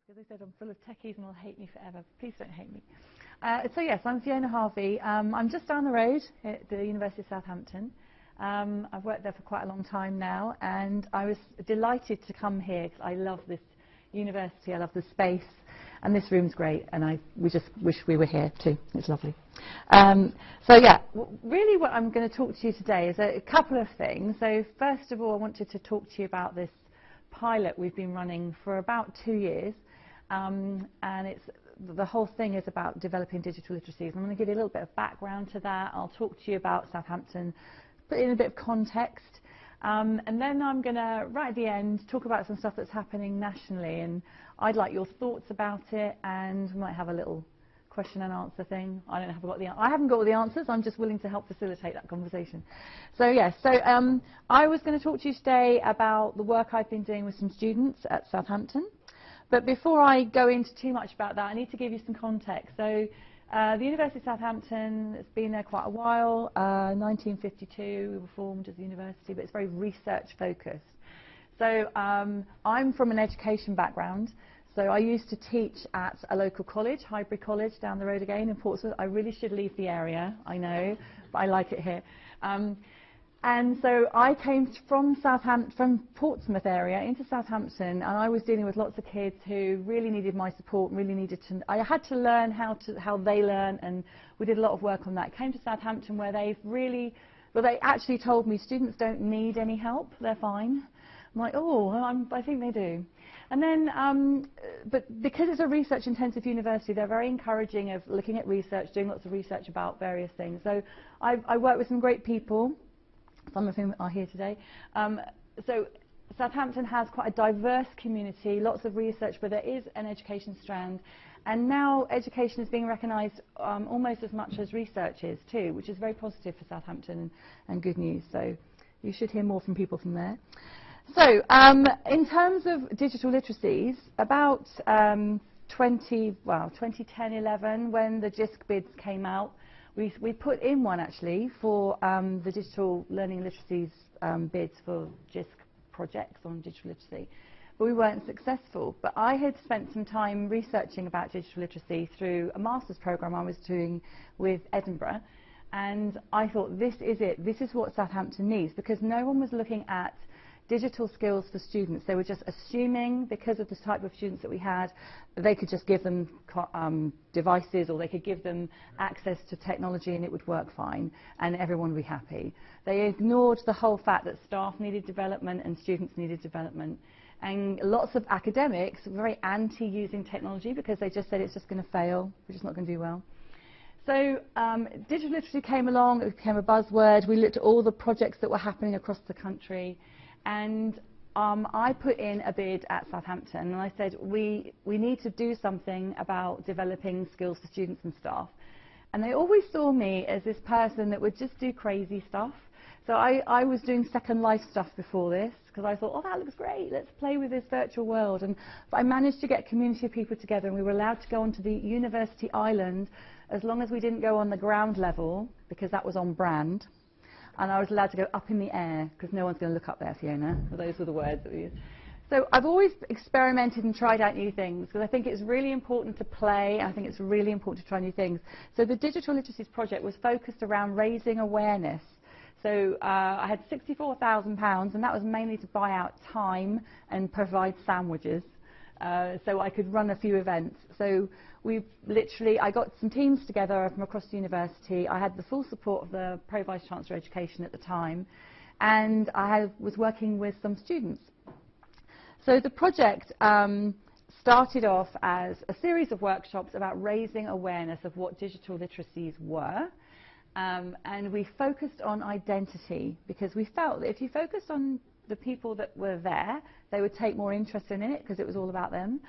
Because they said I'm full of techies and will hate me forever. Please don't hate me. So yes, I'm Fiona Harvey. I'm just down the road at the University of Southampton. I've worked there for quite a long time now, and I was delighted to come here because I love this university, I love the space, and this room's great, and we just wish we were here too. It's lovely. So yeah, really what I'm going to talk to you today is a couple of things. So first of all, I wanted to talk to you about this pilot we've been running for about 2 years. And the whole thing is about developing digital literacies. I'm going to give you a little bit of background to that. I'll talk to you about Southampton, put in a bit of context, and then I'm going to, right at the end, talk about some stuff that's happening nationally, and I'd like your thoughts about it, and we might have a little question and answer thing. I haven't got all the answers. I'm just willing to help facilitate that conversation. So yes, I was going to talk to you today about the work I've been doing with some students at Southampton. But before I go into too much about that, I need to give you some context. So the University of Southampton has been there quite a while. 1952 we were formed as a university, but it's very research focused. So I'm from an education background. So I used to teach at a local college, Highbury College, down the road again in Portsmouth. I really should leave the area, I know, but I like it here. And so I came from Portsmouth area into Southampton, and I was dealing with lots of kids who really needed my support, really needed to. I had to learn how they learn, and we did a lot of work on that. Came to Southampton where they actually told me students don't need any help, they're fine. I'm like, oh, I think they do. And then, but because it's a research-intensive university, they're very encouraging of looking at research, doing lots of research about various things. So I work with some great people. Some of whom are here today. So Southampton has quite a diverse community, lots of research, but there is an education strand. And now education is being recognised almost as much as research is too, which is very positive for Southampton and good news. So you should hear more from people from there. So in terms of digital literacies, about 2010-11, when the JISC bids came out, we put in one actually for the digital learning literacies bids for JISC projects on digital literacy, but we weren't successful. But I had spent some time researching about digital literacy through a master's program I was doing with Edinburgh, and I thought, this is it, this is what Southampton needs, because no one was looking at digital skills for students. They were just assuming, because of the type of students that we had, they could just give them devices, or they could give them access to technology and it would work fine and everyone would be happy. They ignored the whole fact that staff needed development and students needed development. And lots of academics were very anti-using technology because they just said it's just going to fail, we're just not going to do well. So digital literacy came along, it became a buzzword. We looked at all the projects that were happening across the country. And I put in a bid at Southampton, and I said, we need to do something about developing skills for students and staff. And they always saw me as this person that would just do crazy stuff. So I was doing Second Life stuff before this, because I thought, oh, that looks great, let's play with this virtual world. But I managed to get a community of people together, and we were allowed to go onto the university island as long as we didn't go on the ground level, because that was on brand. And I was allowed to go up in the air, because no one's going to look up there, Fiona. Those were the words that we used. So I've always experimented and tried out new things, because I think it's really important to play. I think it's really important to try new things. So the Digital Literacies project was focused around raising awareness. So I had £64,000, and that was mainly to buy out time and provide sandwiches. So I could run a few events. So I got some teams together from across the university. I had the full support of the Pro Vice Chancellor of Education at the time, and I was working with some students. So the project started off as a series of workshops about raising awareness of what digital literacies were, and we focused on identity, because we felt that if you focused on the people that were there, they would take more interest in it because it was all about them.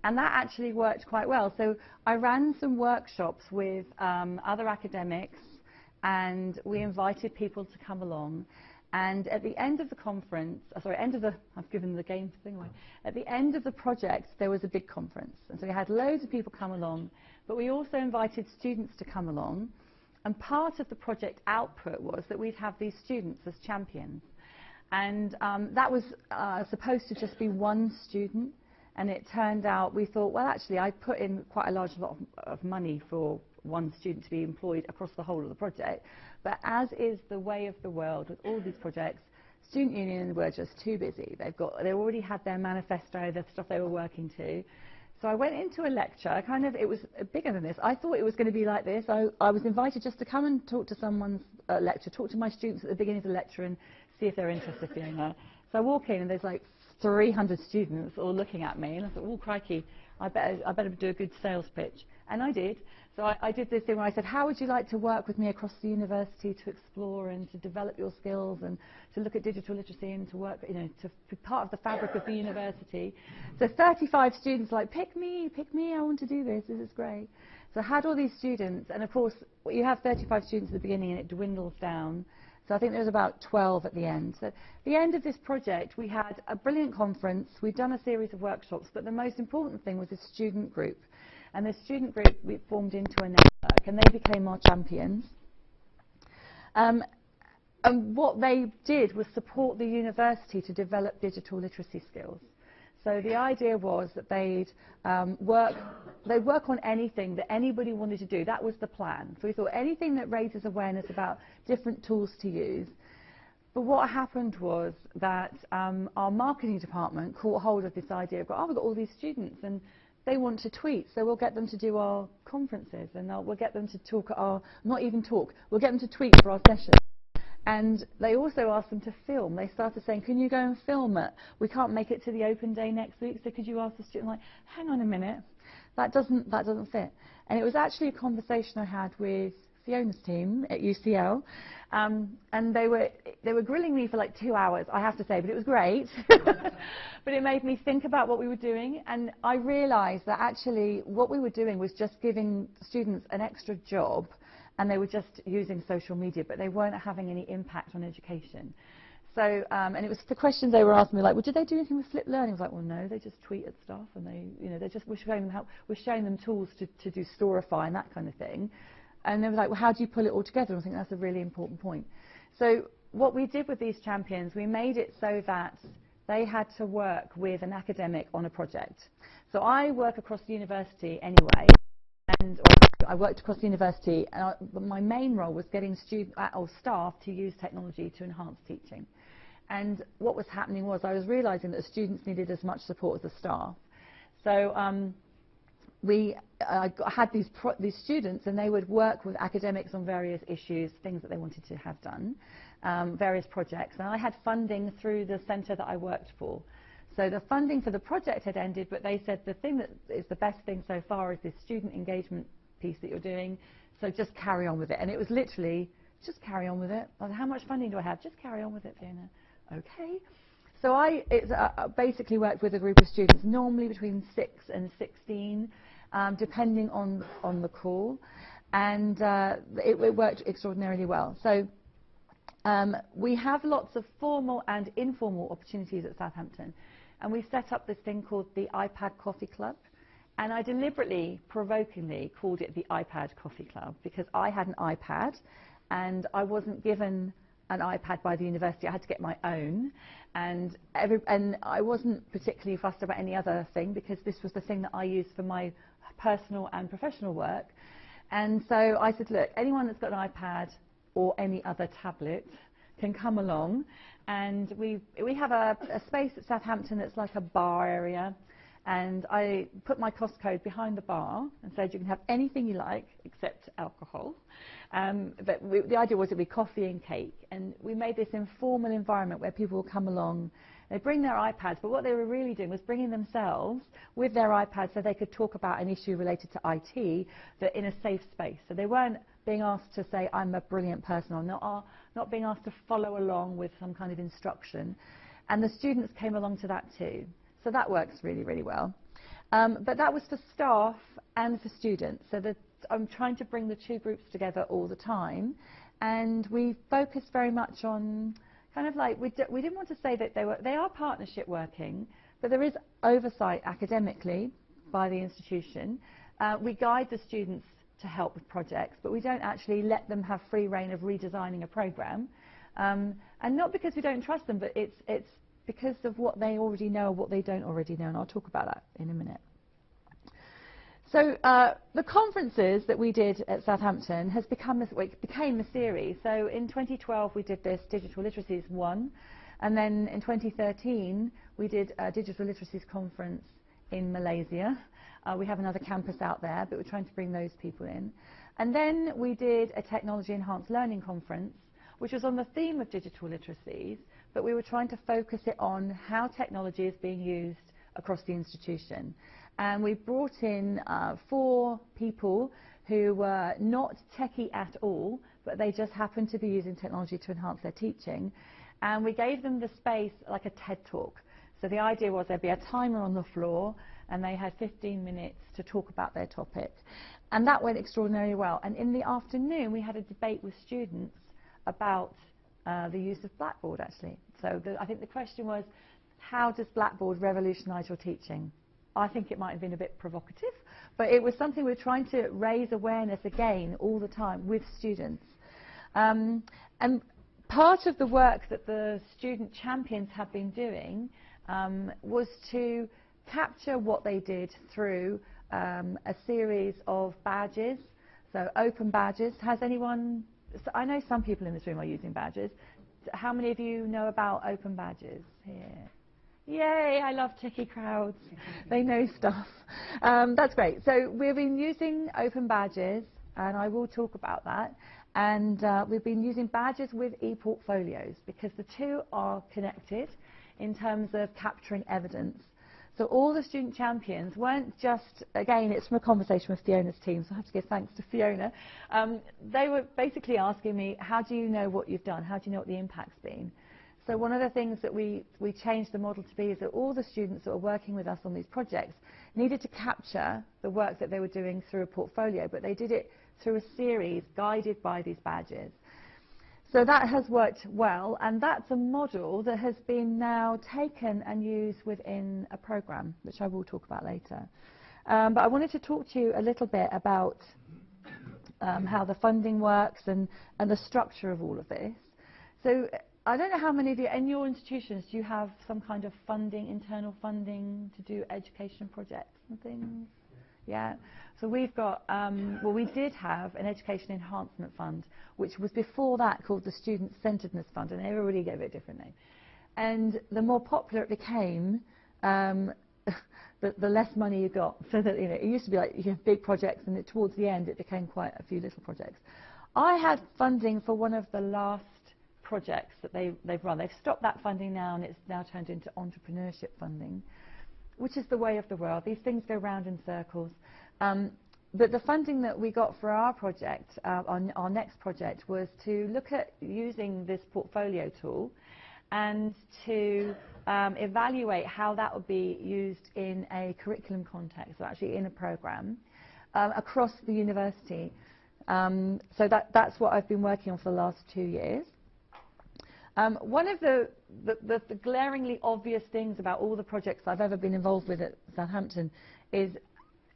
And that actually worked quite well. So I ran some workshops with other academics, and we invited people to come along. And at the end of the conference, I've given the game thing away. At the end of the project, there was a big conference. And so we had loads of people come along, but we also invited students to come along. And part of the project output was that we'd have these students as champions. And that was supposed to just be one student. And it turned out, we thought, well, actually, I put in quite a large lot of money for one student to be employed across the whole of the project. But as is the way of the world with all these projects, student unions were just too busy. They already had their manifesto, the stuff they were working to. So I went into a lecture, it was bigger than this. I thought it was going to be like this. I was invited just to come and talk to someone's lecture, talk to my students at the beginning of the lecture and see if they're interested, Fiona. So I walk in and there's like 300 students all looking at me, and I thought, oh crikey, I better do a good sales pitch. And I did. So I did this thing where I said, how would you like to work with me across the university to explore and to develop your skills and to look at digital literacy and to work, to be part of the fabric of the university. So 35 students like, pick me, I want to do this is great. So I had all these students, and of course, you have 35 students at the beginning and it dwindles down. So I think there was about 12 at the end. So at the end of this project, we had a brilliant conference. We'd done a series of workshops, but the most important thing was a student group. And the student group, we formed into a network, and they became our champions. And what they did was support the university to develop digital literacy skills. So the idea was that they'd work on anything that anybody wanted to do. That was the plan. So we thought anything that raises awareness about different tools to use. But what happened was that our marketing department caught hold of this idea of, oh, we've got all these students, and they want to tweet, so we'll get them to do our conferences, and we'll get them to talk at our, not even talk, we'll get them to tweet for our sessions. And they also asked them to film. They started saying, can you go and film it? We can't make it to the open day next week, so could you ask the student, like, hang on a minute, that doesn't fit. And it was actually a conversation I had with Fiona's team at UCL, and they were grilling me for like 2 hours, I have to say, but it was great. But it made me think about what we were doing, and I realized that actually what we were doing was just giving students an extra job, and they were just using social media, but they weren't having any impact on education. So, and it was the questions they were asking me, like, well, did they do anything with flipped learning? I was like, well, no, they just tweeted stuff, and we're showing them tools to do Storify and that kind of thing. And they were like, well, how do you pull it all together? And I think that's a really important point. So what we did with these champions, we made it so that they had to work with an academic on a project. So I work across the university anyway, and I worked across the university, and my main role was getting staff to use technology to enhance teaching. And what was happening was I was realizing that students needed as much support as the staff. So I had these students, and they would work with academics on various issues, things that they wanted to have done, various projects. And I had funding through the centre that I worked for. So the funding for the project had ended, but they said the thing that is the best thing so far is this student engagement piece that you're doing, so just carry on with it. And it was literally, just carry on with it. How much funding do I have? Just carry on with it, Fiona. Okay. So I basically worked with a group of students, normally between 6 and 16, depending on the call, and it worked extraordinarily well. So we have lots of formal and informal opportunities at Southampton, and we set up this thing called the iPad Coffee Club, and I deliberately, provokingly called it the iPad Coffee Club because I had an iPad and I wasn't given an iPad by the university. I had to get my own, and I wasn't particularly fussed about any other thing because this was the thing that I used for my personal and professional work. And so I said, look, anyone that's got an iPad or any other tablet can come along, and we have a space at Southampton that's like a bar area, and I put my cost code behind the bar and said you can have anything you like except alcohol. But the idea was it'd be coffee and cake, and we made this informal environment where people would come along. They bring their iPads, but what they were really doing was bringing themselves with their iPads so they could talk about an issue related to IT, but in a safe space. So they weren't being asked to say, I'm a brilliant person, or not being asked to follow along with some kind of instruction. And the students came along to that too. So that works really, really well. But that was for staff and for students. So that I'm trying to bring the two groups together all the time. And we focused very much on kind of like, we didn't want to say that they are partnership working, but there is oversight academically by the institution. We guide the students to help with projects, but we don't actually let them have free rein of redesigning a program. And not because we don't trust them, but it's because of what they already know or what they don't already know, and I'll talk about that in a minute. So the conferences that we did at Southampton became a series. So in 2012 we did this Digital Literacies 1, and then in 2013 we did a Digital Literacies conference in Malaysia. We have another campus out there, but we're trying to bring those people in. And then we did a Technology Enhanced Learning conference, which was on the theme of digital literacies, but we were trying to focus it on how technology is being used across the institution. And we brought in 4 people who were not techie at all, but they just happened to be using technology to enhance their teaching. And we gave them the space like a TED Talk. So the idea was there'd be a timer on the floor, and they had 15 minutes to talk about their topic. And that went extraordinarily well. And in the afternoon, we had a debate with students about the use of Blackboard, actually. So I think the question was, how does Blackboard revolutionise your teaching? I think it might have been a bit provocative, but it was something we're trying to raise awareness again all the time with students. And part of the work that the student champions have been doing was to capture what they did through a series of badges, so open badges. Has anyone, so I know some people in this room are using badges. How many of you know about open badges here? Yay, I love techie crowds. They know stuff. That's great. So we've been using open badges, and I will talk about that. And we've been using badges with e-portfolios because the two are connected in terms of capturing evidence. So all the student champions weren't just, again, it's from a conversation with Fiona's team, so I have to give thanks to Fiona. They were basically asking me, how do you know what you've done? How do you know what the impact's been? So one of the things that we changed the model to be is that all the students that were working with us on these projects needed to capture the work that they were doing through a portfolio, but they did it through a series guided by these badges. So that has worked well, and that's a model that has been now taken and used within a program, which I will talk about later. But I wanted to talk to you a little bit about how the funding works and the structure of all of this. So I don't know how many of you, in your institutions, do you have some kind of funding, internal funding to do education projects and things? Yeah. So we've got, well, we did have an Education Enhancement Fund, which was before that called the Student Centeredness Fund, and everybody gave it a different name. And the more popular it became, the less money you got. So that, you know, it used to be like you have big projects, and towards the end it became quite a few little projects. I had funding for one of the last projects that they've run. They've stopped that funding now, and it's now turned into entrepreneurship funding, which is the way of the world. These things go round in circles. But the funding that we got for our project, our next project, was to look at using this portfolio tool and to evaluate how that would be used in a curriculum context, so actually in a program, across the university. So that's what I've been working on for the last 2 years. One of the glaringly obvious things about all the projects I've ever been involved with at Southampton is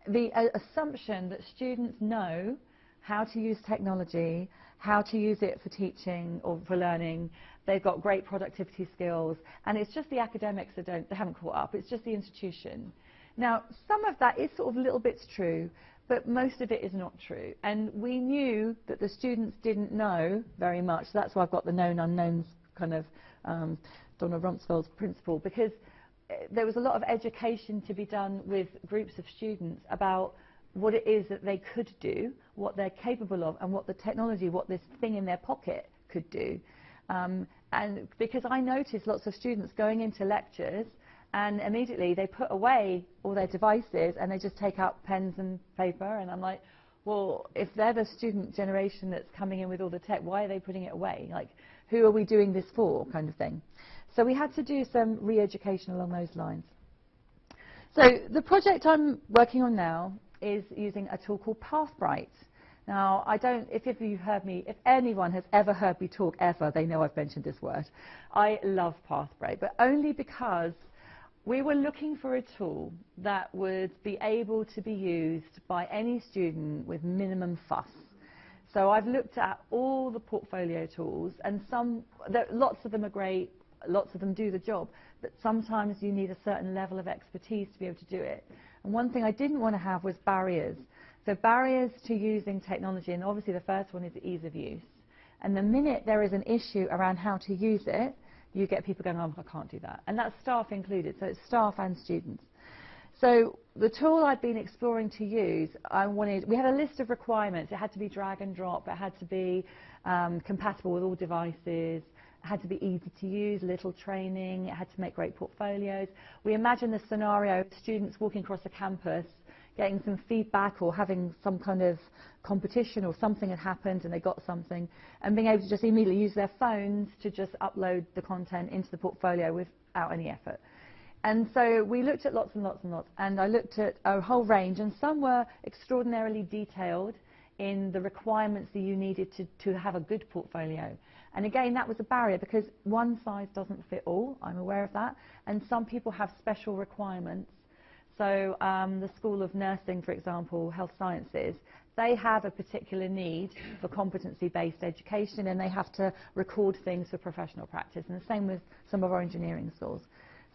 the assumption that students know how to use technology, how to use it for teaching or for learning. They've got great productivity skills, and it's just the academics that they haven't caught up. It's just the institution. Now, some of that is sort of little bits true, but most of it is not true. And we knew that the students didn't know very much. So that's why I've got the known unknowns kind of Donna Rumsfeld's principle, because there was a lot of education to be done with groups of students about what it is that they could do, what they're capable of, and what the technology, what this thing in their pocket could do. And because I noticed lots of students going into lectures and immediately they put away all their devices and they just take out pens and paper, and I'm like, well, if they're the student generation that's coming in with all the tech, why are they putting it away? Like, who are we doing this for, kind of thing. So we had to do some re-education along those lines. So the project I'm working on now is using a tool called Pathbrite. Now, if you've heard me, if anyone has ever heard me talk ever, they know I've mentioned this word. I love Pathbrite, but only because we were looking for a tool that would be able to be used by any student with minimum fuss. So I've looked at all the portfolio tools, and lots of them are great, lots of them do the job, but sometimes you need a certain level of expertise to be able to do it. And one thing I didn't want to have was barriers. So barriers to using technology, and obviously the first one is ease of use. And the minute there is an issue around how to use it, you get people going, oh, I can't do that. And that's staff included, so it's staff and students. So the tool I'd been exploring to use, we had a list of requirements. It had to be drag and drop, it had to be compatible with all devices, it had to be easy to use, little training, it had to make great portfolios. We imagined the scenario of students walking across a campus, getting some feedback or having some kind of competition or something had happened and they got something, and being able to just immediately use their phones to just upload the content into the portfolio without any effort. And so we looked at lots and lots and lots, and I looked at a whole range, and some were extraordinarily detailed in the requirements that you needed to have a good portfolio. And again, that was a barrier because one size doesn't fit all, I'm aware of that, and some people have special requirements. So the School of Nursing, for example, Health Sciences, they have a particular need for competency-based education, and they have to record things for professional practice, and the same with some of our engineering schools.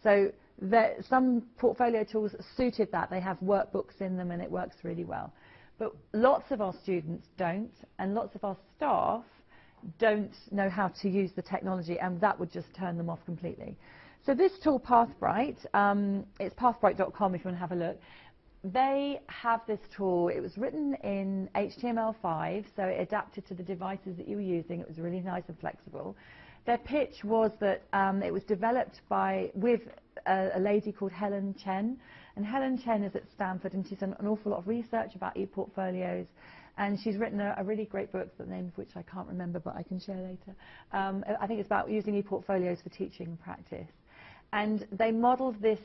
So some portfolio tools suited that. They have workbooks in them, and it works really well. But lots of our students don't, and lots of our staff don't know how to use the technology, and that would just turn them off completely. So this tool, Pathbrite, it's pathbrite.com if you want to have a look. They have this tool. It was written in HTML5, so it adapted to the devices that you were using. It was really nice and flexible. Their pitch was that it was developed with a lady called Helen Chen. And Helen Chen is at Stanford, and she's done an awful lot of research about e-portfolios. And she's written a really great book, the name of which I can't remember, but I can share later. I think it's about using e-portfolios for teaching and practice. And they modeled this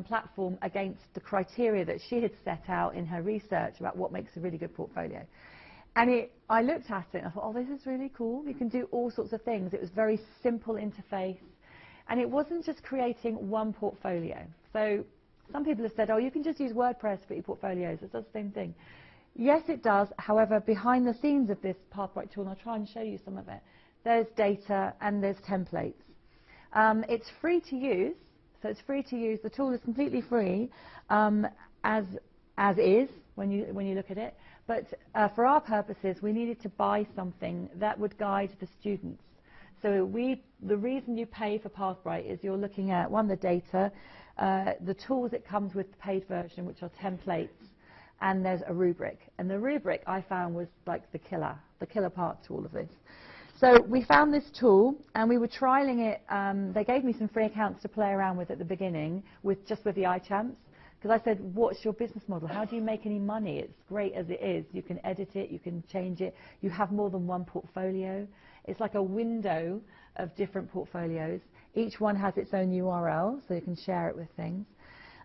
platform against the criteria that she had set out in her research about what makes a really good portfolio. And I looked at it and I thought, oh, this is really cool. You can do all sorts of things. It was very simple interface. And it wasn't just creating one portfolio. So some people have said, oh, you can just use WordPress for your portfolios. It does the same thing. Yes, it does. However, behind the scenes of this Pathbrite tool, and I'll try and show you some of it, there's data and there's templates. It's free to use, so it's free to use. The tool is completely free, as is when you look at it. But for our purposes, we needed to buy something that would guide the students. So the reason you pay for Pathbrite is you're looking at, one, the data, the tools it comes with the paid version, which are templates, and there's a rubric. And the rubric I found was like the killer part to all of this. So we found this tool, and we were trialing it. They gave me some free accounts to play around with at the beginning, just with the iChamps, because I said, what's your business model? How do you make any money? It's great as it is. You can edit it, you can change it. You have more than one portfolio. It's like a window of different portfolios. Each one has its own URL, so you can share it with things.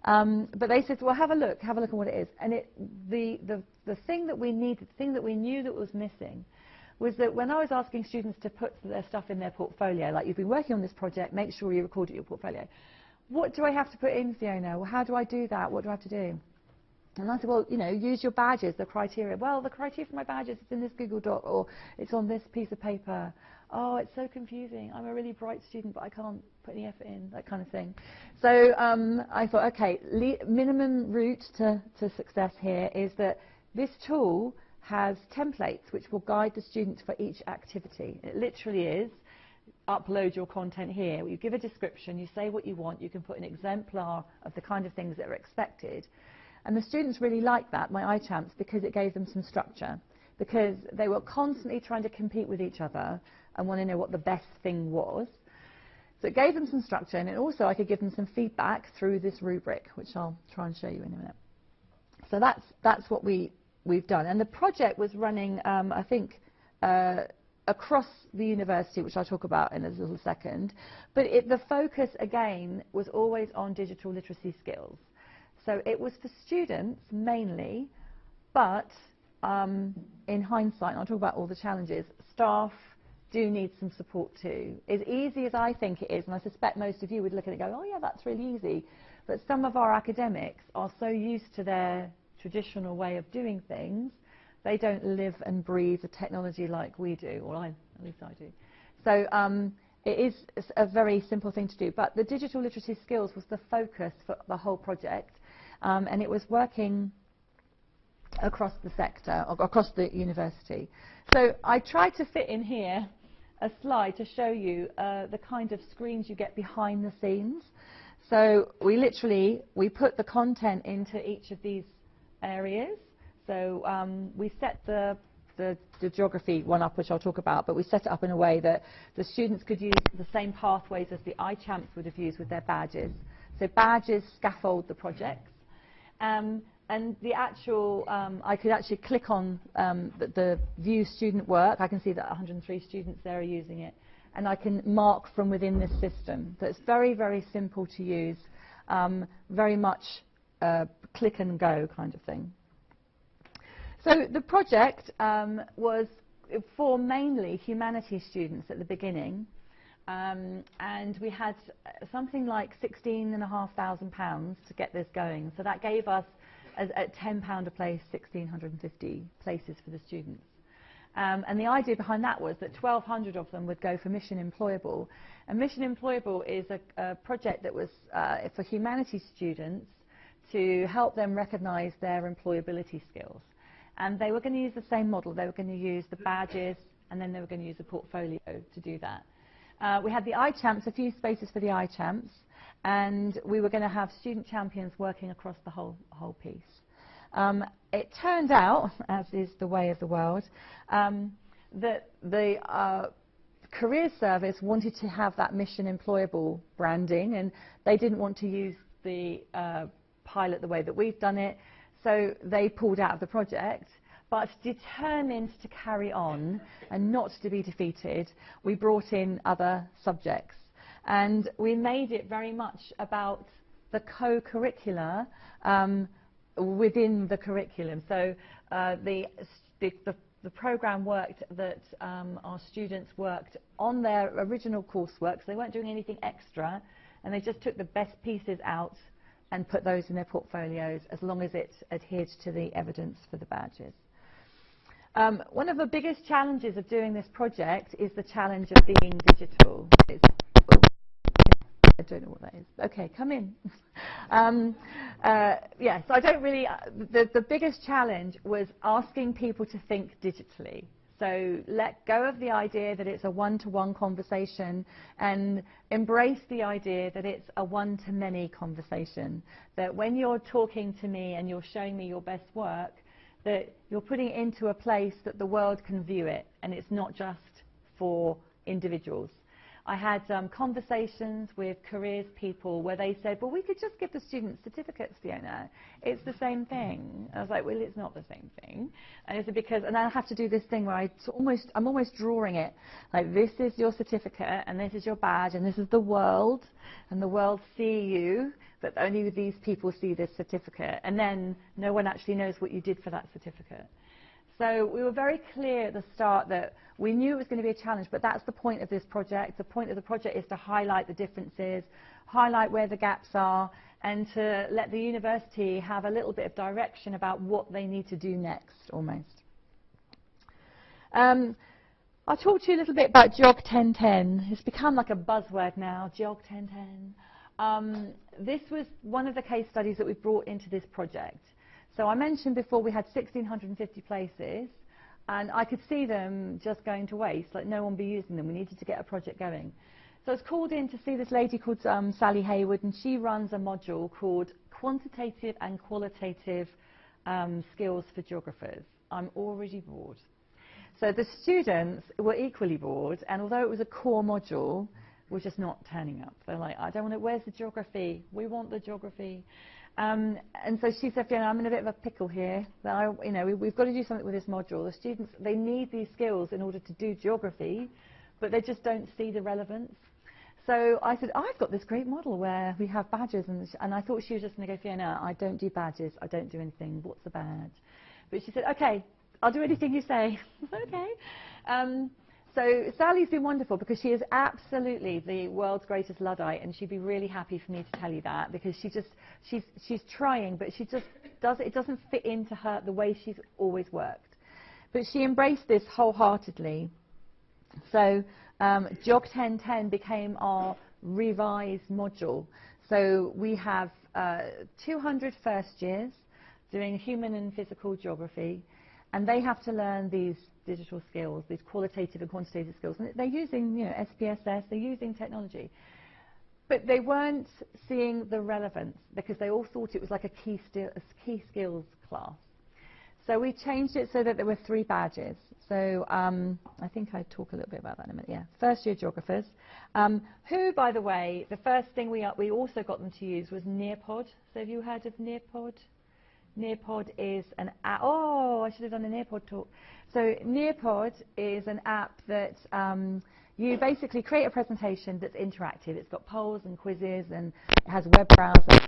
But they said, well, have a look at what it is. And the thing that we needed, the thing that we knew that was missing, was that when I was asking students to put their stuff in their portfolio, like, you've been working on this project, make sure you record it in your portfolio. What do I have to put in, Fiona? Well, how do I do that? What do I have to do? And I said, well, use your badges, the criteria. Well, the criteria for my badges is in this Google Doc, or it's on this piece of paper. Oh, it's so confusing. I'm a really bright student, but I can't put any effort in, that kind of thing. So I thought, okay, minimum route to success here is that this tool has templates which will guide the students for each activity. It literally is, upload your content here. You give a description, you say what you want, you can put an exemplar of the kind of things that are expected. And the students really liked that, my iChamps, because it gave them some structure, because they were constantly trying to compete with each other and want to know what the best thing was. So it gave them some structure, and also I could give them some feedback through this rubric, which I'll try and show you in a minute. So that's what we've done. And the project was running, I think, across the university, which I'll talk about in a little second. But the focus, again, was always on digital literacy skills. So it was for students mainly, but in hindsight, and I'll talk about all the challenges, staff do need some support too. As easy as I think it is, and I suspect most of you would look at it and go, oh yeah, that's really easy, but some of our academics are so used to their traditional way of doing things, they don't live and breathe the technology like we do, or at least I do. So it is a very simple thing to do, but the digital literacy skills was the focus for the whole project, and it was working across the sector, or across the university. So I tried to fit in here a slide to show you the kind of screens you get behind the scenes. So we put the content into each of these areas. So we set the geography one up, which I'll talk about, but we set it up in a way that the students could use the same pathways as the iChamps would have used with their badges. So badges scaffold the projects. And the actual, I could actually click on the view student work. I can see that 103 students there are using it. And I can mark from within this system. So it's very, very simple to use, very much click and go kind of thing. So the project was for mainly humanities students at the beginning, and we had something like £16,500 to get this going. So that gave us, at £10 a place, 1,650 places for the students. And the idea behind that was that 1,200 of them would go for Mission Employable. And Mission Employable is a project that was for humanities students to help them recognise their employability skills. And they were going to use the same model. They were going to use the badges, and then they were going to use a portfolio to do that. We had the iChamps, a few spaces for the iChamps, and we were going to have student champions working across the whole piece. It turned out, as is the way of the world, that the Careers Service wanted to have that Mission Employable branding, and they didn't want to use the pilot the way that we've done it. So they pulled out of the project, but determined to carry on and not to be defeated, we brought in other subjects. And we made it very much about the co-curricular within the curriculum. So the program worked that our students worked on their original coursework, so they weren't doing anything extra, and they just took the best pieces out and put those in their portfolios, as long as it adhered to the evidence for the badges. One of the biggest challenges of doing this project is the challenge of being digital. I don't know what that is. Okay, come in. Yeah, so I don't really, the biggest challenge was asking people to think digitally. So let go of the idea that it's a one-to-one conversation and embrace the idea that it's a one-to-many conversation. That when you're talking to me and you're showing me your best work, that you're putting it into a place that the world can view it, and it's not just for individuals. I had conversations with careers people where they said, well, we could just give the students certificates, Fiona. It's the same thing. I was like, well, it's not the same thing. And it's because, and I have to do this thing where I'm almost drawing it. Like, this is your certificate, and this is your badge, and this is the world, and the world see you, but only these people see this certificate. And then no one actually knows what you did for that certificate. So we were very clear at the start that we knew it was going to be a challenge, but that's the point of this project. The point of the project is to highlight the differences, highlight where the gaps are, and to let the university have a little bit of direction about what they need to do next, almost. I'll talk to you a little bit about Geog 1010. It's become like a buzzword now, Geog 1010. This was one of the case studies that we brought into this project. So I mentioned before we had 1,650 places, and I could see them just going to waste, like no one would be using them. We needed to get a project going. So I was called in to see this lady called Sally Haywood, and she runs a module called Quantitative and Qualitative Skills for Geographers. I'm already bored. So the students were equally bored, and although it was a core module, we're just not turning up. They're like, I don't want it, where's the geography? We want the geography. And so she said, Fiona, I'm in a bit of a pickle here. That we've got to do something with this module. The students, they need these skills in order to do geography, but they just don't see the relevance. So I said, I've got this great model where we have badges, and I thought she was just going to go, Fiona, I don't do badges, I don't do anything, what's the badge? But she said, okay, I'll do anything you say. Okay. So Sally's been wonderful because she is absolutely the world's greatest Luddite, and she'd be really happy for me to tell you that, because she's trying, but she just it doesn't fit into her the way she's always worked. But she embraced this wholeheartedly. So Jog 1010 became our revised module. So we have 200 first years doing human and physical geography, and they have to learn these digital skills, these qualitative and quantitative skills. And they're using, you know, SPSS, they're using technology. But they weren't seeing the relevance because they all thought it was like a key skills class. So we changed it so that there were 3 badges. So I think I'd talk a little bit about that in a minute. Yeah, first year geographers, who, by the way, the first thing we also got them to use was Nearpod. So have you heard of Nearpod? Nearpod is an app. Oh, I should have done a Nearpod talk. So Nearpod is an app that you basically create a presentation that's interactive. It's got polls and quizzes, and it has a web browser.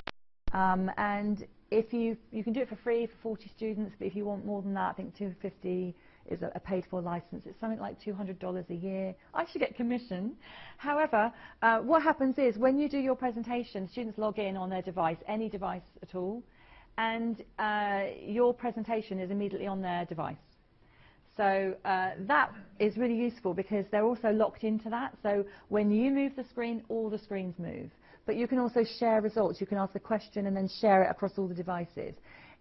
And if you can do it for free for 40 students, but if you want more than that, I think 250 is a paid-for license. It's something like $200 a year. I should get commission. However, what happens is when you do your presentation, students log in on their device, any device at all, and your presentation is immediately on their device. So that is really useful because they're also locked into that. So when you move the screen, all the screens move. But you can also share results. You can ask a question and then share it across all the devices.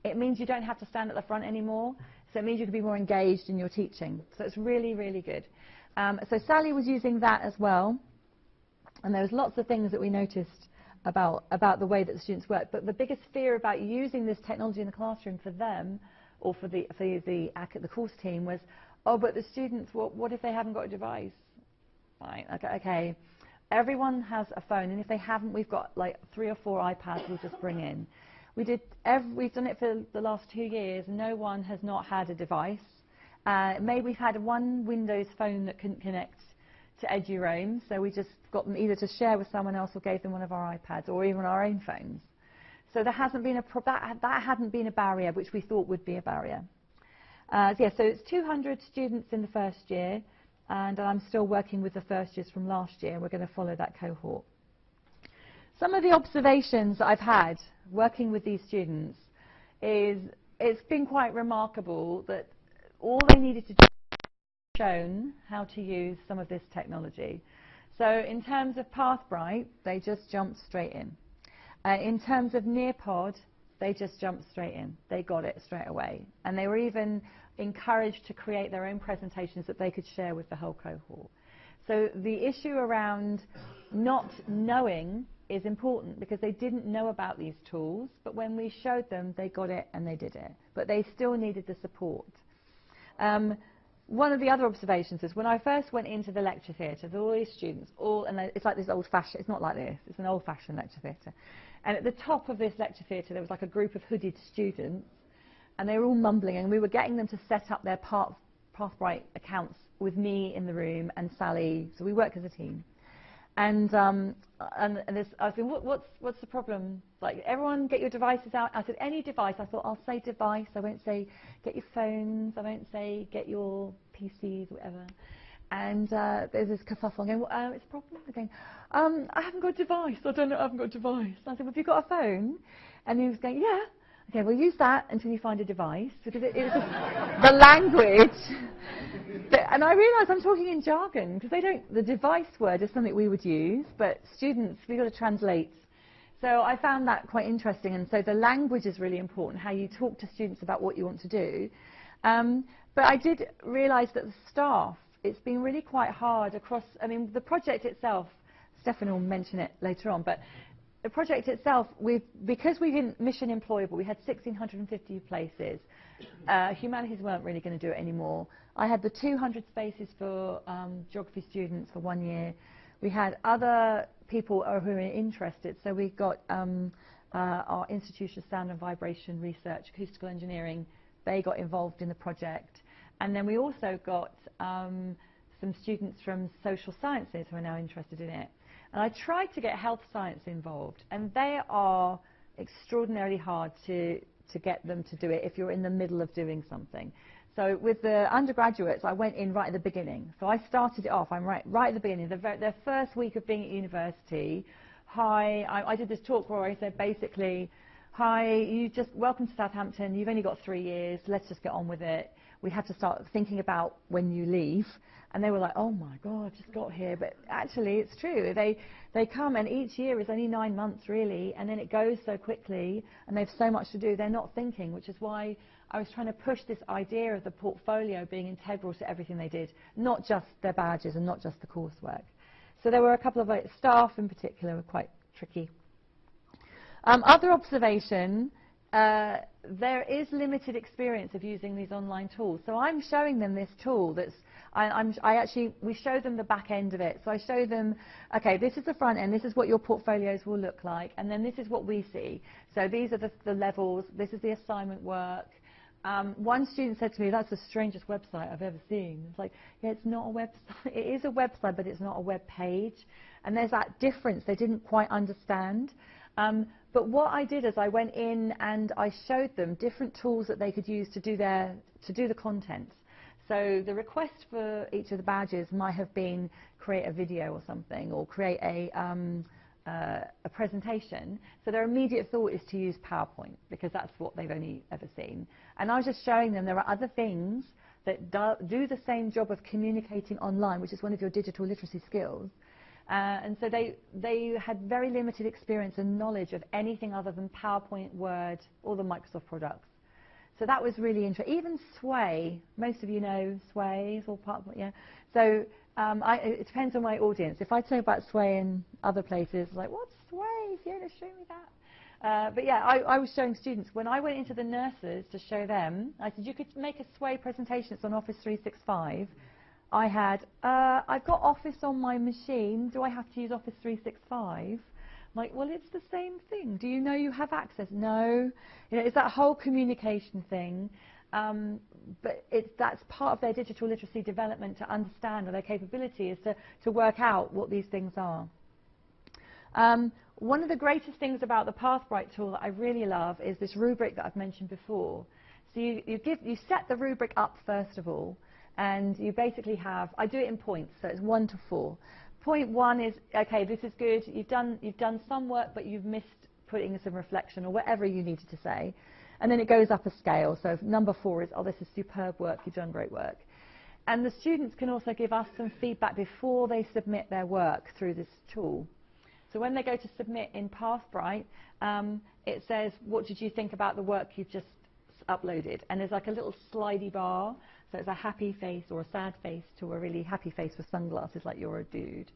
It means you don't have to stand at the front anymore. So it means you can be more engaged in your teaching. So it's really, really good. So Sally was using that as well. And there was lots of things that we noticed about the way that the students work. But the biggest fear about using this technology in the classroom for them, or for the course team, was, oh, but the students, what if they haven't got a device? Right, okay. Everyone has a phone, and if they haven't, we've got like 3 or 4 iPads we'll just bring in. We've done it for the last 2 years. No one has not had a device. Maybe we've had one Windows phone that couldn't connect to EduRoam, so we just got them either to share with someone else or gave them one of our iPads or even our own phones. So there hasn't been that hadn't been a barrier, which we thought would be a barrier. Yeah, so it's 200 students in the first year, and I'm still working with the first years from last year. We're going to follow that cohort. Some of the observations that I've had working with these students is it's been quite remarkable that all they needed to do was shown how to use some of this technology. So in terms of Pathbrite, they just jumped straight in. In terms of Nearpod, they just jumped straight in. They got it straight away. And they were even encouraged to create their own presentations that they could share with the whole cohort. So the issue around not knowing is important because they didn't know about these tools, but when we showed them, they got it and they did it. But they still needed the support. One of the other observations is when I first went into the lecture theatre, there were all these students, and it's like this old-fashioned, it's not like this, it's an old-fashioned lecture theatre. And at the top of this lecture theatre, there was like a group of hooded students, and they were all mumbling, and we were getting them to set up their Pathbrite accounts with me in the room and Sally, so we worked as a team. And I was saying, what's the problem? Like, everyone get your devices out. I said, any device. I thought, I'll say device. I won't say get your phones. I won't say get your PCs, whatever. And there's this kerfuffle. I'm going, it's a problem? I'm going, I haven't got a device. I don't know, I haven't got a device. I said, well, have you got a phone? And he was going, yeah. Okay, well, use that until you find a device, because it was just the language. And I realised I'm talking in jargon, because the device word is something we would use, but students, we've got to translate. So I found that quite interesting, and so the language is really important, how you talk to students about what you want to do. But I did realise that the staff, it's been really quite hard across, I mean, the project itself, Stefan will mention it later on, but the project itself, because we didn't mission Employable, we had 1,650 places. Humanities weren't really going to do it anymore. I had the 200 spaces for geography students for 1 year. We had other people who were interested, so we got our Institute of Sound and Vibration Research, Acoustical Engineering. They got involved in the project. And then we also got some students from social sciences who are now interested in it. And I tried to get health science involved, and they are extraordinarily hard to get them to do it if you're in the middle of doing something. So with the undergraduates, I went in right at the beginning. So I started it off, I'm right at the beginning, their first week of being at university. I did this talk where I said basically, hi, welcome to Southampton, you've only got 3 years, let's just get on with it. We had to start thinking about when you leave. And they were like, oh my God, I've just got here. But actually, it's true. They come, and each year is only 9 months, really, and then it goes so quickly, and they have so much to do, they're not thinking, which is why I was trying to push this idea of the portfolio being integral to everything they did, not just their badges and not just the coursework. So there were a couple of staff in particular were quite tricky. Other observation, there is limited experience of using these online tools. So I'm showing them this tool that's, we show them the back end of it. So I show them, okay, this is the front end, this is what your portfolios will look like, and then this is what we see. So these are the levels, this is the assignment work. One student said to me, that's the strangest website I've ever seen. It's like, yeah, it's not a website. It is a website, but it's not a web page. And there's that difference they didn't quite understand. But what I did is I went in and I showed them different tools that they could use to do the content. So the request for each of the badges might have been create a video or something, or create a presentation. So their immediate thought is to use PowerPoint, because that's what they've only ever seen. And I was just showing them there are other things that do the same job of communicating online, which is one of your digital literacy skills. And so they had very limited experience and knowledge of anything other than PowerPoint, Word, or the Microsoft products. So that was really interesting. Even Sway, most of you know Sway, is all part of it, yeah. So it depends on my audience. If I talk about Sway in other places, like, what's Sway? Fiona, show me that. But yeah, I was showing students. When I went into the nurses to show them, I said, you could make a Sway presentation. It's on Office 365. I've got Office on my machine. Do I have to use Office 365? I'm like, well, it's the same thing. Do you know you have access? No. You know, it's that whole communication thing. But that's part of their digital literacy development, to understand, or their capability is to work out what these things are. One of the greatest things about the Pathbrite tool that I really love is this rubric that I've mentioned before. So you set the rubric up first of all, and you basically have, I do it in points, so it's 1 to 4. Point 1 is, okay, this is good, you've done some work, but you've missed putting some reflection or whatever you needed to say. And then it goes up a scale. So number 4 is, oh, this is superb work, you've done great work. And the students can also give us some feedback before they submit their work through this tool. So when they go to submit in Pathbrite, it says, what did you think about the work you've just uploaded? And there's like a little slidey bar. So it's a happy face or a sad face to a really happy face with sunglasses, like you're a dude.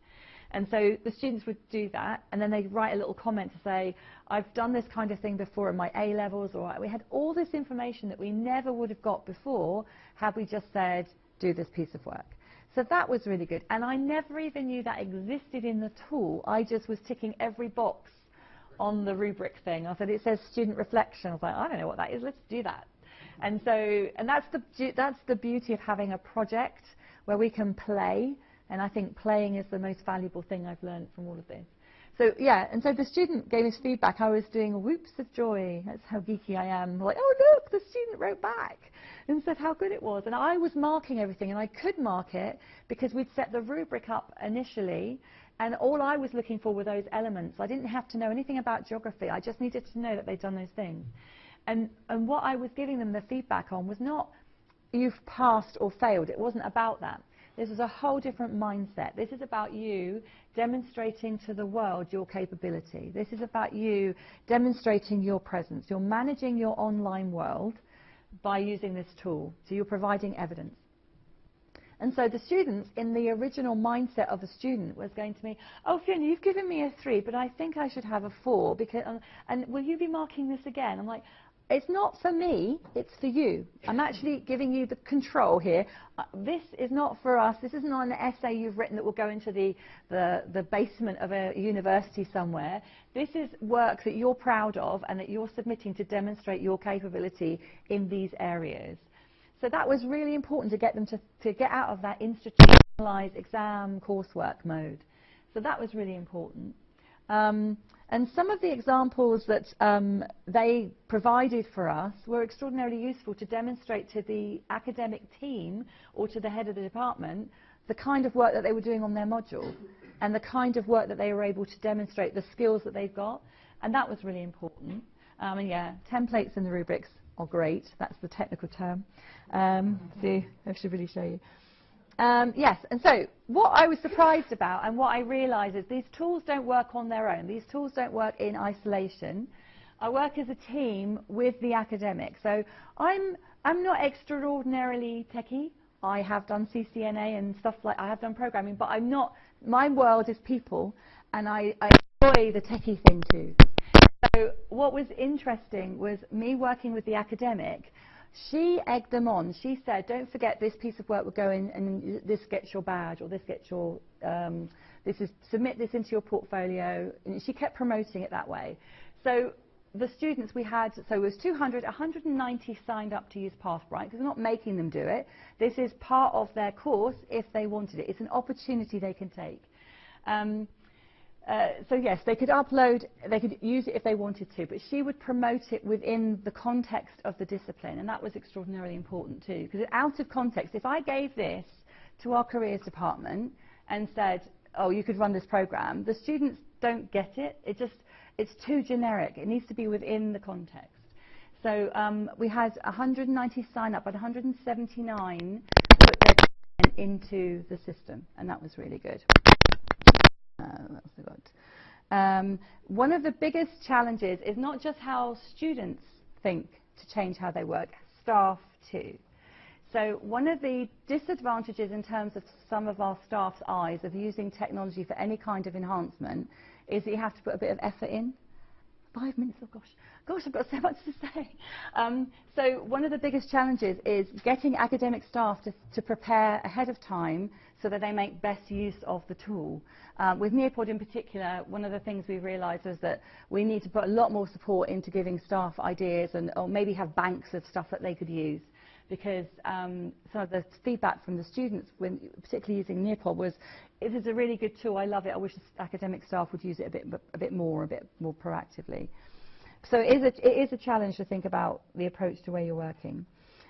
And so the students would do that, and then they'd write a little comment to say, I've done this kind of thing before in my A-levels, or we had all this information that we never would have got before had we just said, do this piece of work. So that was really good. And I never even knew that existed in the tool. I just was ticking every box on the rubric thing. I said, it says student reflection. I was like, I don't know what that is, let's do that. And so, and that's the beauty of having a project where we can play, and I think playing is the most valuable thing I've learned from all of this. So yeah, and so the student gave us feedback. I was doing whoops of joy. That's how geeky I am. Like, oh look, the student wrote back and said how good it was. And I was marking everything, and I could mark it because we'd set the rubric up initially, and all I was looking for were those elements. I didn't have to know anything about geography. I just needed to know that they'd done those things. And what I was giving them the feedback on was not you've passed or failed. It wasn't about that. This is a whole different mindset. This is about you demonstrating to the world your capability. This is about you demonstrating your presence. You're managing your online world by using this tool. So you're providing evidence. And so the students, in the original mindset of the student, was going to me, oh, Fiona, you've given me a 3, but I think I should have a 4. Because, and will you be marking this again? I'm like, it's not for me, it's for you. I'm actually giving you the control here. This is not for us. This is not an essay you've written that will go into the basement of a university somewhere. This is work that you're proud of and that you're submitting to demonstrate your capability in these areas. So that was really important to get them to get out of that institutionalized exam coursework mode. So that was really important. And some of the examples that they provided for us were extraordinarily useful to demonstrate to the academic team or to the head of the department the kind of work that they were doing on their module and the kind of work that they were able to demonstrate, the skills that they've got. And that was really important. And yeah, templates in the rubrics are great. That's the technical term. See, I should really show you. Yes, and so what I was surprised about and what I realised is these tools don't work on their own. These tools don't work in isolation. I work as a team with the academic. So I'm not extraordinarily techie. I have done CCNA and stuff like I have done programming, but I'm not. My world is people, and I enjoy the techie thing too. So what was interesting was me working with the academic. She egged them on. She said, "Don't forget this piece of work will go in, and this gets your badge, or this gets your submit this into your portfolio." And she kept promoting it that way. So the students we had, so it was 190 signed up to use Pathbrite, because we're not making them do it. This is part of their course if they wanted it. It's an opportunity they can take. So yes, they could upload, they could use it if they wanted to, but she would promote it within the context of the discipline, and that was extraordinarily important too, because out of context, if I gave this to our careers department and said, oh, you could run this program, the students don't get it. It's too generic. It needs to be within the context. So we had 190 sign up, but 179 put their content into the system, and that was really good. One of the biggest challenges is not just how students think to change how they work, staff too. So one of the disadvantages in terms of some of our staff's eyes of using technology for any kind of enhancement is that you have to put a bit of effort in. 5 minutes, oh gosh, I've got so much to say. So one of the biggest challenges is getting academic staff to prepare ahead of time so that they make best use of the tool. With Nearpod in particular, one of the things we realised was that we need to put a lot more support into giving staff ideas or maybe have banks of stuff that they could use. Because some of the feedback from the students, particularly using Nearpod, was it is a really good tool. I love it. I wish the academic staff would use it a bit more proactively. So it is a challenge to think about the approach to where you're working.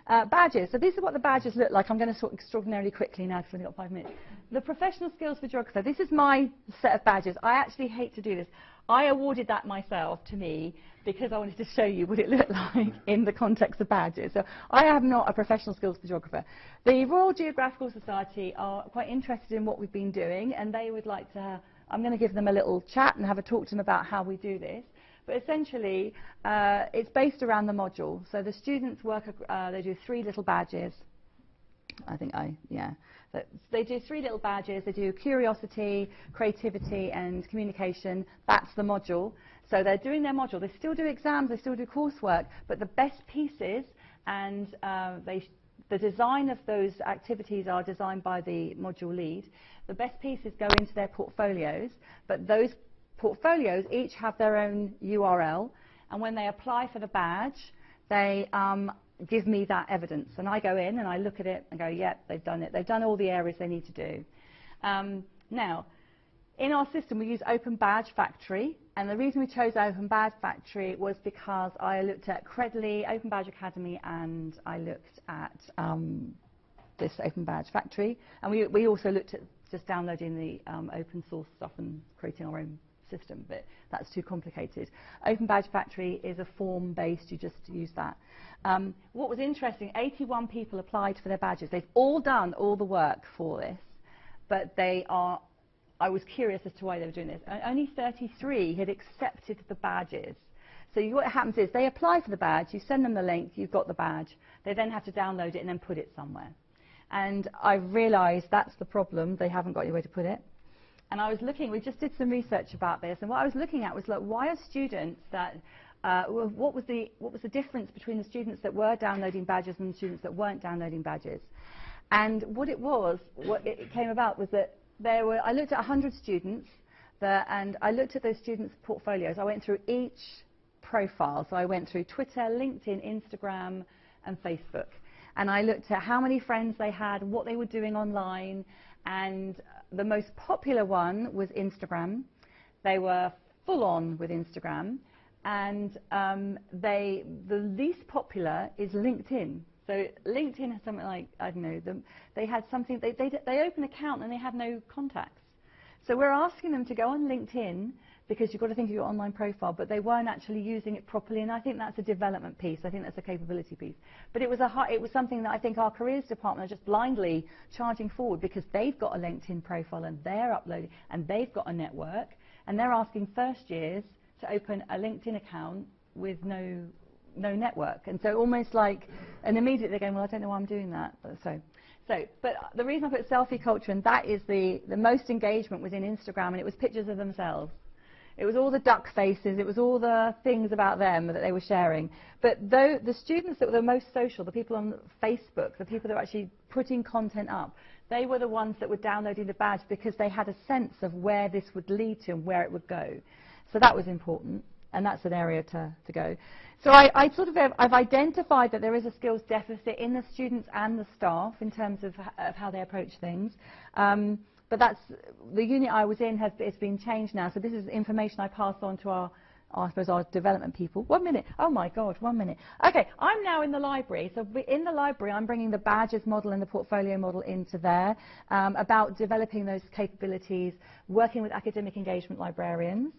Badges. So these are what the badges look like. I'm going to talk extraordinarily quickly now because we've only got 5 minutes. The professional skills for geographer. This is my set of badges. I actually hate to do this. I awarded that myself to me because I wanted to show you what it looked like in the context of badges. So I am not a professional skills photographer. The Royal Geographical Society are quite interested in what we've been doing, and they would like to, I'm going to give them a little chat and have a talk to them about how we do this. But essentially, it's based around the module. So the students work, they do 3 little badges. They do 3 little badges. They do curiosity, creativity, and communication. That's the module. So they're doing their module. They still do exams. They still do coursework. But the best pieces and the design of those activities are designed by the module lead. The best pieces go into their portfolios. But those portfolios each have their own URL. And when they apply for the badge, they give me that evidence, and I go in and I look at it and go, yep, they've done it. They've done all the areas they need to do. Now, in our system, we use Open Badge Factory, and the reason we chose Open Badge Factory was because I looked at Credly, Open Badge Academy, and I looked at this Open Badge Factory, and we also looked at just downloading the open source stuff and creating our own system, but that's too complicated. Open Badge Factory is a form-based, you just use that. What was interesting, 81 people applied for their badges. They've all done all the work for this, but I was curious as to why they were doing this. Only 33 had accepted the badges. So what happens is they apply for the badge, you send them the link, you've got the badge. They then have to download it and then put it somewhere. And I realised that's the problem. They haven't got anywhere to put it. And I was looking, we just did some research about this, and what I was looking at was, look, why are students that, what was the difference between the students that were downloading badges and the students that weren't downloading badges? And what it came about was that I looked at 100 students, and I looked at those students' portfolios. I went through each profile, so I went through Twitter, LinkedIn, Instagram, and Facebook. And I looked at how many friends they had, what they were doing online, and the most popular one was Instagram. They were full on with Instagram, and the least popular is LinkedIn. So LinkedIn has something like, I don't know, they had something, they open an account and they have no contacts. So we're asking them to go on LinkedIn, because you've got to think of your online profile, but they weren't actually using it properly, and I think that's a development piece. I think that's a capability piece. But it was something that I think our careers department are just blindly charging forward, because they've got a LinkedIn profile and they're uploading, and they've got a network, and they're asking first years to open a LinkedIn account with no network. And so almost like, and immediately they're going, well, I don't know why I'm doing that. But the reason I put selfie culture, and that is the most engagement was in Instagram, and it was pictures of themselves. It was all the duck faces, it was all the things about them that they were sharing. But though the students that were the most social, the people on Facebook, the people that were actually putting content up, they were the ones that were downloading the badge, because they had a sense of where this would lead to and where it would go. So that was important, and that's an area to go. So I've identified that there is a skills deficit in the students and the staff in terms of how they approach things. But that's, the unit I was in it's been changed now. So this is information I pass on to our development people. 1 minute. Oh my God, 1 minute. Okay, I'm now in the library. So in the library, I'm bringing the badges model and the portfolio model into there, about developing those capabilities, working with academic engagement librarians.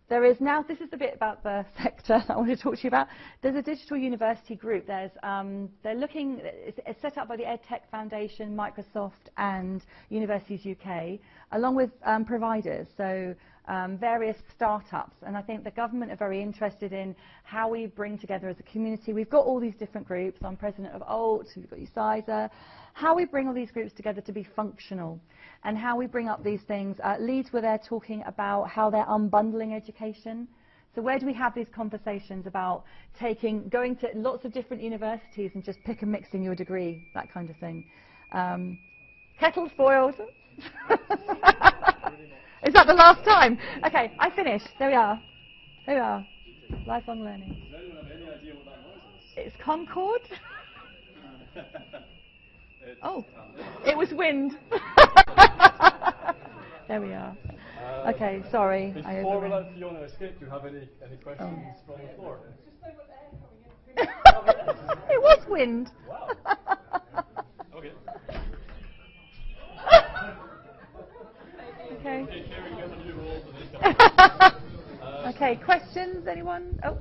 There is now, this is the bit about the sector that I want to talk to you about. There's a digital university group. They're looking, it's set up by the EdTech Foundation, Microsoft, and Universities UK, along with providers, so various startups. And I think the government are very interested in how we bring together as a community. We've got all these different groups. I'm president of ALT, we've got UCISA. How we bring all these groups together to be functional, and how we bring up these things. Leeds were there talking about how they're unbundling education. So where do we have these conversations about going to lots of different universities and just pick and mixing your degree, that kind of thing. Kettle's boiled. Is that the last time? Okay, I finished. There we are. There we are. Lifelong learning. Does anyone have any idea what that noise is? It's Concord. Oh, it was wind. There we are. Okay, sorry. Before we let Fiona escape, do you have any questions from the floor? It was wind. Wow. Okay. Okay. Sharing gets a new role for this. Okay, questions? Anyone? Oh,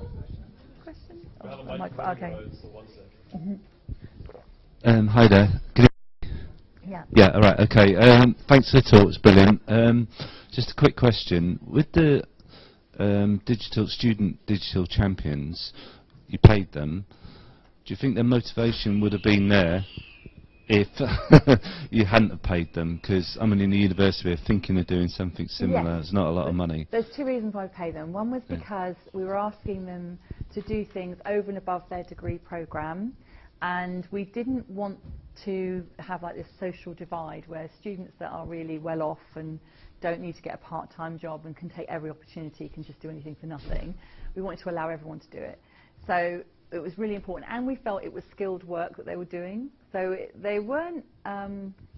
questions? We have a Oh, microphone okay. around, so 1 sec. Hi there. Yeah. Yeah, all right, okay. Thanks for the talk, it's brilliant. Just a quick question. With the digital champions, you paid them. Do you think their motivation would have been there if you hadn't have paid them? Because I'm in the university, we're thinking of doing something similar. Yes. It's not a lot of money. There's two reasons why we pay them. One was because we were asking them to do things over and above their degree programme, and we didn't want to have like this social divide where students that are really well off and don't need to get a part-time job and can take every opportunity, can just do anything for nothing. We wanted to allow everyone to do it. So it was really important, and we felt it was skilled work that they were doing. So they weren't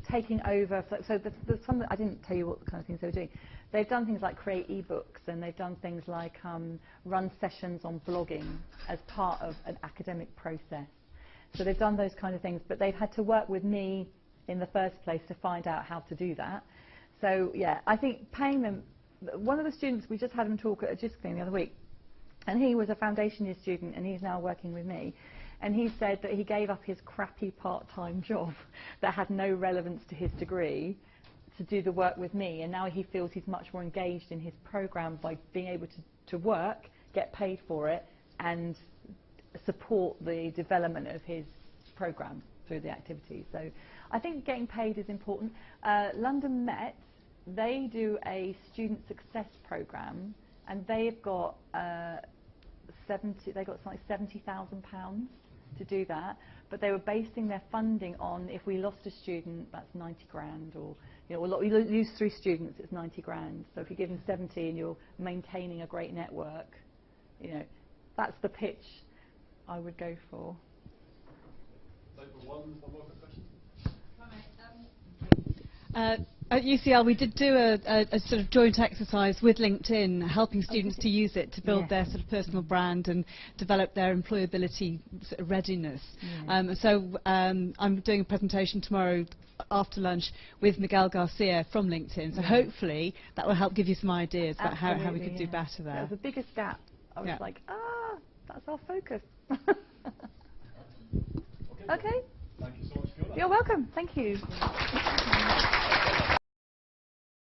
taking over. So there's some, I didn't tell you what kind of things they were doing. They've done things like create ebooks, and they've done things like run sessions on blogging as part of an academic process. So they've done those kind of things, but they've had to work with me in the first place to find out how to do that. So yeah, I think paying them, one of the students, we just had him talk at a JISC thing the other week, and he was a foundation year student, and he's now working with me. And he said that he gave up his crappy part-time job that had no relevance to his degree to do the work with me, and now he feels he's much more engaged in his program by being able to work, get paid for it, and support the development of his program through the activities. So I think getting paid is important. London Met, they do a student success program, and they've got something like £70,000 to do that, but they were basing their funding on if we lost a student, that's 90 grand, or we lose 3 students, it's 90 grand. So if you give them 70 and you're maintaining a great network, that's the pitch I would go for. Time for one more question. At UCL, we did do a sort of joint exercise with LinkedIn, helping students to use it to build their sort of personal brand and develop their employability sort of readiness. I'm doing a presentation tomorrow after lunch with Miguel Garcia from LinkedIn, so hopefully that will help give you some ideas about how we could do better there. That was the biggest gap. I was like, that's our focus. Okay. Thank you so much, Fiona. You're welcome. Thank you.